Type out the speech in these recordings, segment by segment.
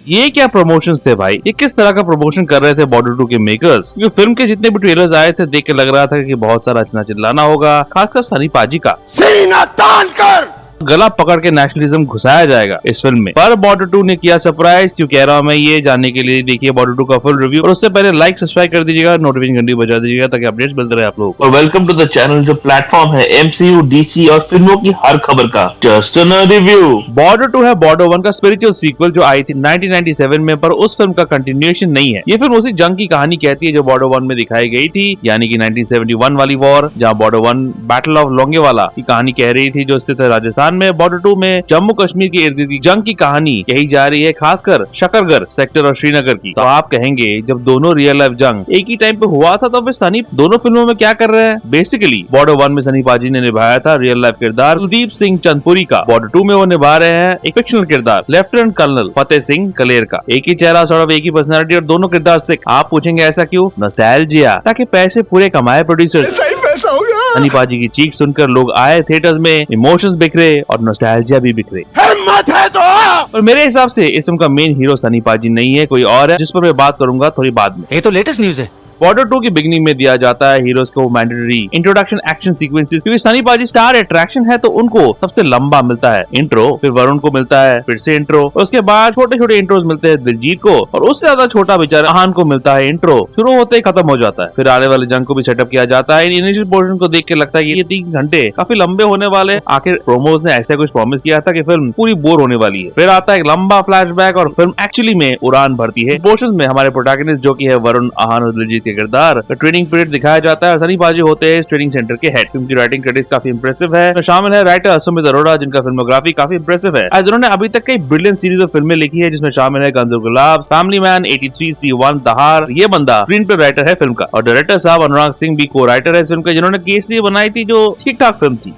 ये क्या प्रमोशंस थे भाई, ये किस तरह का प्रमोशन कर रहे थे बॉर्डर 2 के मेकर्स। क्योंकि फिल्म के जितने भी ट्रेलर्स आए थे देख के लग रहा था कि बहुत सारा इतना चिल्लाना होगा, खासकर सनी पाजी का सीना तान कर गला पकड़ के नेशनलिज्म घुसाया जाएगा इस फिल्म में। पर बॉर्डर 2 ने किया सरप्राइज। क्यों कह रहा हूं मैं ये जानने के लिए देखिए बॉर्डर 2 का फुल रिव्यू, और उससे पहले लाइक सब्सक्राइब कर दीजिएगा, नोटिफिकेशन घंटी बजा दीजिएगा ताकि अपडेट्स मिलते रहे आप लोगों को। और वेलकम टू द चैनल जो प्लेटफॉर्म है एमसीयू, डीसी और फिल्मों की हर खबर का। Just a review. बॉर्डर 2 है बॉर्डर 1 का स्पिरिचुअल सीक्वल जो आई थी 1997 में, पर उस फिल्म का कंटिन्यूएशन नहीं है। ये फिल्म उसी जंग की कहानी कहती है जो बॉर्डर 1 में दिखाई गई थी, यानी कि 1971 वाली वॉर, जहां बॉर्डर 1 बैटल ऑफ लोंगेवाला की कहानी कह रही थी जो स्थित है राजस्थान में। बॉर्डर 2 में जम्मू कश्मीर के इर्द गिर्द जंग की कहानी कही जा रही है, खासकर शकरगढ़ सेक्टर और श्रीनगर की। तो आप कहेंगे जब दोनों रियल लाइफ जंग एक ही टाइम पे हुआ था तो फिर सनी दोनों फिल्मों में क्या कर रहे हैं। बेसिकली बॉर्डर 1 में सनी पाजी ने निभाया था रियल लाइफ किरदार कुलदीप सिंह चंदपुरी का। बॉर्डर 2 में वो निभा रहे हैं एक फिक्शनल किरदार लेफ्टिनेंट कर्नल फतेह सिंह कलेर का। एक ही चेहरा, सॉर्ट एक ही पर्सनालिटी और दोनों किरदार सिख। आप पूछेंगे ऐसा क्यों? नॉस्टैल्जिया, ताकि पैसे पूरे कमाए प्रोड्यूसर। सनी पाजी की चीख सुनकर लोग आए थिएटर्स में, इमोशंस बिखरे और नॉस्टैल्जिया भी बिखरे। हिम्मत है तो और मेरे हिसाब से इस फिल्म का मेन हीरो सनी पाजी नहीं है, कोई और है, जिस पर मैं बात करूंगा थोड़ी बाद में। ये तो लेटेस्ट न्यूज है। बॉर्डर 2 की बिगनिंग में दिया जाता है हीरोज को मैंडेटरी इंट्रोडक्शन एक्शन सीक्वेंसेस। क्योंकि सनी पाजी स्टार अट्रैक्शन है तो उनको सबसे लंबा मिलता है इंट्रो, फिर वरुण को मिलता है फिर से इंट्रो, और उसके बाद छोटे छोटे इंट्रोज मिलते हैं दिलजीत को, और उससे ज्यादा छोटा बेचारा आहान को मिलता है इंट्रो। शुरू होते ही खत्म हो जाता है। फिर आने वाले जंग को भी सेटअप किया जाता है। इनिशियल पोर्शन को देख के लगता है कि ये 3 घंटे काफी लंबे होने वाले। आखिर प्रोमोज ने ऐसा कुछ प्रॉमिस किया था कि फिल्म पूरी बोर होने वाली है। फिर आता है एक लंबा फ्लैशबैक और फिल्म एक्चुअली में उड़ान भरती है। पोर्शन में हमारे प्रोटैगनिस्ट जो की है वरुण, आहान और दिलजीत के किरदार ट्रेनिंग पीरियड दिखाया जाता है और सनी पाजी होते हैं इस ट्रेनिंग सेंटर के हेड। फिल्म की राइटिंग क्रेडिट्स काफी इंप्रेसिव है। तो शामिल है राइटर सुमित अरोड़ा जिनका फिल्मोग्राफी काफी इंप्रेसिव है, जिन्होंने अभी तक कई ब्रिलियंट सीरीज ऑफ फिल्में लिखी है, जिसमें शामिल है गंदुर गुलाब, फैमिली मैन, 83, C1, दहार। ये बंदा स्क्रीन पे राइटर है फिल्म का, और डायरेक्टर साहब अनुराग सिंह भी को राइटर है इस फिल्म के, जिन्होंने केसरी बनाई थी जो ठीक ठाक फिल्म थी।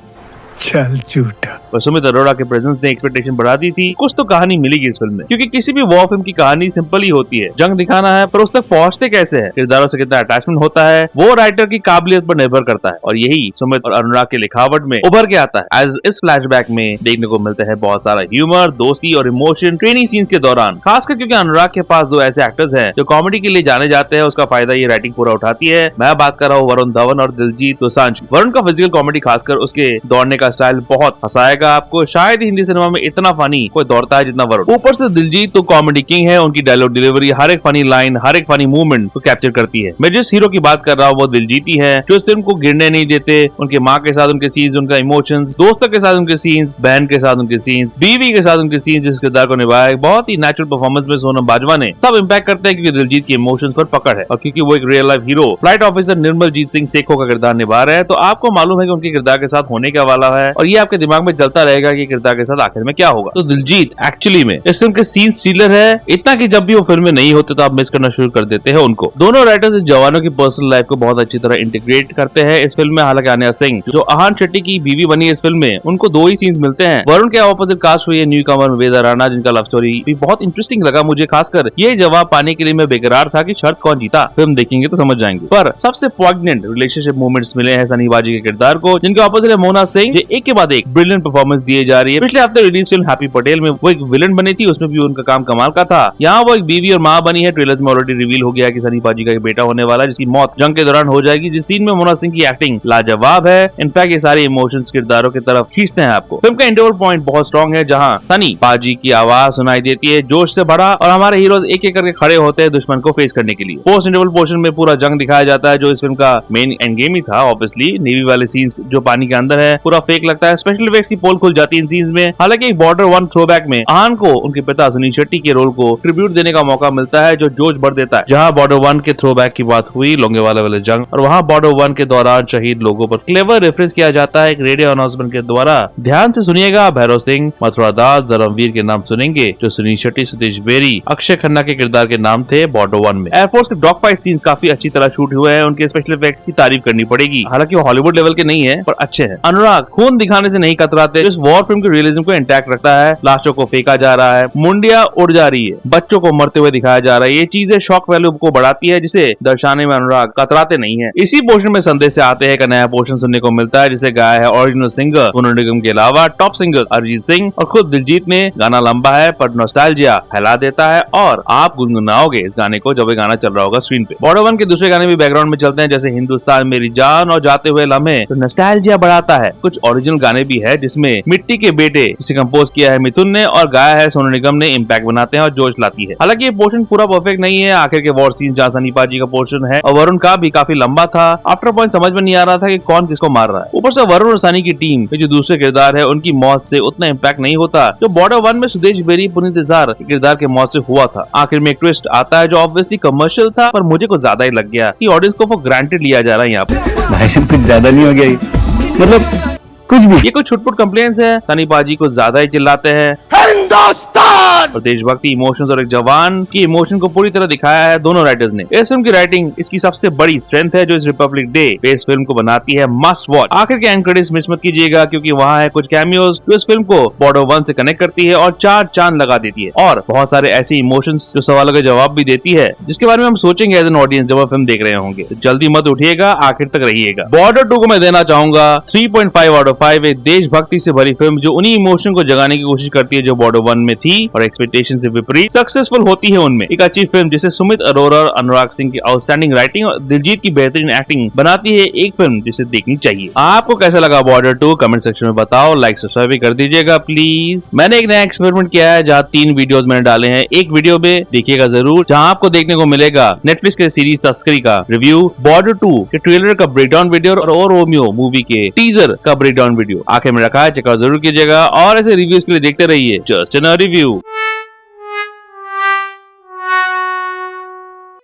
चल झूठा। और सुमित अरोड़ा के प्रेजेंस ने एक्सपेक्टेशन बढ़ा दी थी। कुछ तो कहानी मिलेगी इस फिल्म में, क्योंकि किसी भी वॉर फिल्म की कहानी सिंपल ही होती है, जंग दिखाना है, पर उस तक पहुंचते कैसे है, किरदारों से कितना अटैचमेंट होता है, वो राइटर की काबिलियत पर निर्भर करता है। और यही सुमित और अनुराग के लिखावट में उभर के आता है। एज इस फ्लैशबैक में देखने को मिलता है बहुत सारा ह्यूमर, दोस्ती और इमोशन ट्रेनिंग सीन्स के दौरान, खासकर क्योंकि अनुराग के पास 2 ऐसे एक्टर्स हैं जो कॉमेडी के लिए जाने जाते हैं। उसका फायदा ये राइटिंग पूरा उठाती है। मैं बात कर रहा हूँ वरुण धवन और दिलजीत दोसांझ। वरुण का फिजिकल कॉमेडी, खासकर उसके दौड़ने का स्टाइल बहुत हंसाएगा आपको। शायद हिंदी सिनेमा में इतना फनी कोई दौड़ता है जितना वरुण। ऊपर से दिलजीत तो कॉमेडी किंग है। उनकी डायलॉग डिलीवरी, हर एक फनी लाइन, हर एक फनी मूवमेंट को कैप्चर करती है। मैं जिस हीरो की बात कर रहा हूँ वो दिलजीत ही है, जो फिल्म को गिरने नहीं देते। उनके माँ के साथ उनके सीन्स, उनका इमोशंस, दोस्तों के साथ उनके सीन्स, बहन के साथ उनके सीन्स, बीवी के साथ उनके सीन्स, जिस किरदार को निभाया बहुत ही नेचुरल परफॉर्मेंस में सोनम बाजवा ने, सब इम्पैक्ट करते हैं क्योंकि दिलजीत के इमोशंस पर पकड़ है। और क्योंकि वो एक real life hero flight officer Nirmaljit Singh Sekhon का किरदार निभा रहे हैं, तो आपको मालूम है कि उनके किरदार के साथ होने क्या वाला है, और ये आपके दिमाग में चलता रहेगा कि किरदार के साथ आखिर में क्या होगा। तो दिलजीत एक्चुअली में इस फिल्म के सीन स्टीलर है, इतना कि जब भी वो फिल्म में नहीं होते तो आप मिस करना शुरू कर देते हैं उनको। दोनों राइटर्स जवानों की पर्सनल लाइफ को बहुत अच्छी तरह इंटीग्रेट करते हैं इस फिल्म में। हालांकि आन्या सिंह जो आहान शेट्टी की बीवी बनी है इस फिल्म में, उनको 2 ही सीन्स मिलते हैं। वरुण के ऑपोजिट कास्ट हुई है न्यू कमर वेदा राणा, जिनका लव स्टोरी भी बहुत इंटरेस्टिंग लगा मुझे। खासकर ये जवाब पाने के लिए मैं बेकरार था कि शर्त कौन जीता, फिल्म देखेंगे तो समझ जाएंगे। पर सबसे पॉइग्नेंट रिलेशनशिप मोमेंट्स मिले हैं सनी पाजी के किरदार को, जिनके ऑपोजिट है मोना सिंह, जो एक के बाद एक ब्रिलियंट परफॉर्मेंस दिए जा रही है। पिछले हफ्ते रिलीज फिल्म हैप्पी पटेल में वो एक विलन बनी थी, उसमें भी उनका काम कमाल का था। यहाँ वो एक बीवी और माँ बनी है। ट्रेलर में ऑलरेडी रिवील हो गया कि सनी पाजी का एक बेटा होने वाला है, जिसकी मौत जंग के दौरान हो जाएगी। जिस सीन में मोना सिंह की एक्टिंग लाजवाब है। इनफैक्ट ये सारे इमोशंस किरदारों की तरफ खींचते हैं आपको। फिल्म का इंटरवल पॉइंट बहुत स्ट्रॉन्ग है, जहाँ सनी पाजी की आवाज सुनाई देती है जोश से भरा, और हमारे हीरोज एक एक करके खड़े होते हैं दुश्मन को फेस करने के लिए। पोस्ट इंटरवल पोर्शन में पूरा जंग दिखाया जाता है, जो इस फिल्म का मेन एंड गेम ही था। ऑब्वियसली नेवी वाले सीन्स जो पानी के अंदर है पूरा फेक लगता है। स्पेशल इफेक्ट्स की पोल खुल जाती है इन सीन्स में। हालांकि बॉर्डर 1 थ्रोबैक में आहान को उनके पिता सुनील शेट्टी के रोल को ट्रिब्यूट देने का मौका मिलता है, जो जोश भर देता है। जहां बॉर्डर 1 के थ्रोबैक की बात हुई लोंगेवाला वाले जंग, और वहां बॉर्डर 1 के दौरान शहीद लोगों पर क्लेवर रेफरेंस किया जाता है एक रेडियो अनाउंसमेंट के द्वारा। ध्यान से सुनिएगा, भैरव सिंह, मथुरा दास, धर्मवीर के नाम सुनेंगे, जो सुनील शेट्टी, सुदेश बेरी, अक्षय खन्ना के किरदार के नाम थे बॉर्डर 1 में। एयरफोर्स के डॉग फाइट सीन्स काफी अच्छी तरह शूट हुए हैं। उनके स्पेशल इफेक्ट्स की तारीफ करनी पड़ेगी। हालांकि वो हॉलीवुड लेवल के नहीं है, पर अच्छे हैं। अनुराग खून दिखाने से नहीं कतराते, इस वॉर फिल्म के रियलिज्म को इंटैक्ट रखता है। लाशों को फेंका जा रहा है, मुंडिया उड़ जा रही है, बच्चों को मरते हुए दिखाया जा रहा है। ये चीजें शॉक वैल्यू को बढ़ाती है, जिसे दर्शाने में अनुराग कतराते नहीं है। इसी पोर्शन में संदेश से आते हैं का नया पोर्शन सुनने को मिलता है, जिसे गाया है ओरिजिनल सिंगर सोनू निगम के अलावा टॉप सिंगर अरिजीत सिंह और खुद दिलजीत ने। गाना लंबा है पर नॉस्टैल्जिया फैला देता है और आप गुनगुनाओगे इस गाने को जब ये गाना चल रहा होगा स्क्रीन पे। बॉर्डर 1 के दूसरे गाने भी बैकग्राउंड में चलते हैं, जैसे हिंदुस्तान मेरी जान और जाते हुए लम्हे, तो नॉस्टैल्जिया बढ़ाता है। कुछ ओरिजिनल गाने भी है जिसमें मिट्टी के बेटे इसे कंपोज किया है मिथुन ने और गाया है सोनू निगम ने, इम्पैक्ट बनाते हैं और जोश लाती है। हालांकि ये पोर्शन पूरा परफेक्ट नहीं है। आखिर के वॉर सीन जहाँ सनी पाजी का पोर्शन है और वरुण का भी काफी लंबा था। आफ्टर पॉइंट समझ में नहीं आ रहा था कि कौन किसको मार रहा है। ऊपर से वरुण और सनी की टीम के जो दूसरे किरदार है उनकी मौत से उतना इम्पैक्ट नहीं होता जो बॉर्डर 1 में सुदेश बेरी पुनीत इज़हार के किरदार के मौत से हुआ था। आखिर में एक ट्विस्ट आता है जो ऑब्वियसली कमर्शियल था, पर मुझे कुछ ज्यादा ही लग गया कि ऑडियंस को ग्रांटेड लिया जा रहा है यहाँ पे। भाई साहब कुछ ज्यादा नहीं हो गया मतलब कुछ भी। ये कुछ छुटपुट कंप्लेंट्स है। सनी पाजी को ज्यादा ही चिल्लाते हैं। हिंदुस्तान और देशभक्ति इमोशंस और एक जवान की इमोशन को पूरी तरह दिखाया है दोनों राइटर्स ने। इस फिल्म की राइटिंग इसकी सबसे बड़ी स्ट्रेंथ है जो इस रिपब्लिक डे बेस्ड फिल्म को बनाती है मस्ट वॉच। आखिर के एंड क्रेडिट्स मिस मत कीजिएगा क्योंकि वहाँ है कुछ कैमियोज जो इस फिल्म को बॉर्डर 1 से कनेक्ट करती है और 4 चांद लगा देती है, और बहुत सारे ऐसे इमोशंस जो सवालों के जवाब भी देती है जिसके बारे में हम सोचेंगे एज एन ऑडियंस जब फिल्म देख रहे होंगे। तो जल्दी मत उठिएगा, आखिर तक रहिएगा। बॉर्डर 2 को मैं देना चाहूंगा 3.5 आउट ऑफ 5। एक देशभक्ति से भरी फिल्म जो उन्हीं इमोशन को जगाने की कोशिश करती है जो बॉर्डर 1 में थी और एक्सपेक्टेशन से विपरीत सक्सेसफुल होती है उनमें। एक अच्छी फिल्म जिसे सुमित अरोरा और अनुराग सिंह की आउटस्टैंडिंग राइटिंग और दिलजीत की बेहतरीन एक्टिंग बनाती है एक फिल्म जिसे देखनी चाहिए। आपको कैसा लगा बॉर्डर 2 कमेंट सेक्शन में बताओ, लाइक सब्सक्राइब भी कर दीजिएगा प्लीज। मैंने एक नया एक्सपेरिमेंट किया है जहाँ 3 वीडियोस मैंने डाले हैं। एक वीडियो में देखिएगा जरूर जहाँ आपको देखने को मिलेगा नेटफ्लिक्स के सीरीज तस्करी का रिव्यू, बॉर्डर 2 के ट्रेलर का ब्रेकडाउन वीडियो और रोमियो मूवी के टीजर का ब्रेकडाउन वीडियो आखिर में रखा है, चेकआउट जरूर कीजिएगा और ऐसे रिव्यूज के लिए देखते रहिए just in a review.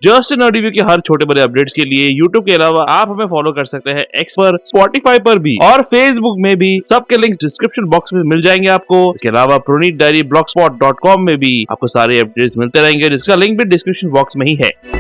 Just in review के हर छोटे बड़े अपडेट्स के लिए YouTube के अलावा आप हमें फॉलो कर सकते हैं X पर, Spotify पर भी और Facebook में भी। सबके लिंक्स डिस्क्रिप्शन बॉक्स में मिल जाएंगे आपको। इसके अलावा प्रोनीत डायरी blogspot.com में भी आपको सारे अपडेट्स मिलते रहेंगे जिसका लिंक भी डिस्क्रिप्शन बॉक्स में ही है।